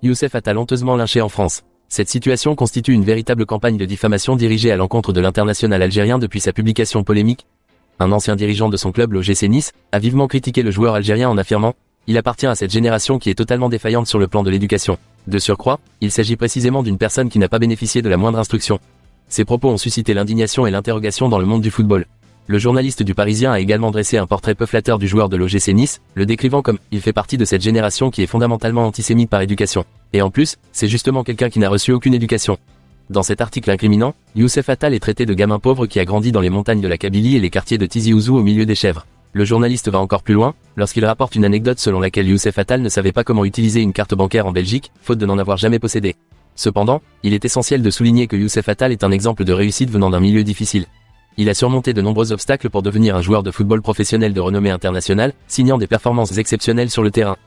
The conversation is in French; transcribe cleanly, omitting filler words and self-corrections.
Youssef Attal honteusement lynché en France. Cette situation constitue une véritable campagne de diffamation dirigée à l'encontre de l'international algérien depuis sa publication polémique. Un ancien dirigeant de son club, l'OGC Nice, a vivement critiqué le joueur algérien en affirmant « Il appartient à cette génération qui est totalement défaillante sur le plan de l'éducation ». De surcroît, il s'agit précisément d'une personne qui n'a pas bénéficié de la moindre instruction. Ces propos ont suscité l'indignation et l'interrogation dans le monde du football. Le journaliste du Parisien a également dressé un portrait peu flatteur du joueur de l'OGC Nice, le décrivant comme « il fait partie de cette génération qui est fondamentalement antisémite par éducation. Et en plus, c'est justement quelqu'un qui n'a reçu aucune éducation ». Dans cet article incriminant, Youssef Attal est traité de gamin pauvre qui a grandi dans les montagnes de la Kabylie et les quartiers de Tizi Ouzou au milieu des chèvres. Le journaliste va encore plus loin, lorsqu'il rapporte une anecdote selon laquelle Youssef Attal ne savait pas comment utiliser une carte bancaire en Belgique, faute de n'en avoir jamais possédé. Cependant, il est essentiel de souligner que Youssef Attal est un exemple de réussite venant d'un milieu difficile. Il a surmonté de nombreux obstacles pour devenir un joueur de football professionnel de renommée internationale, signant des performances exceptionnelles sur le terrain.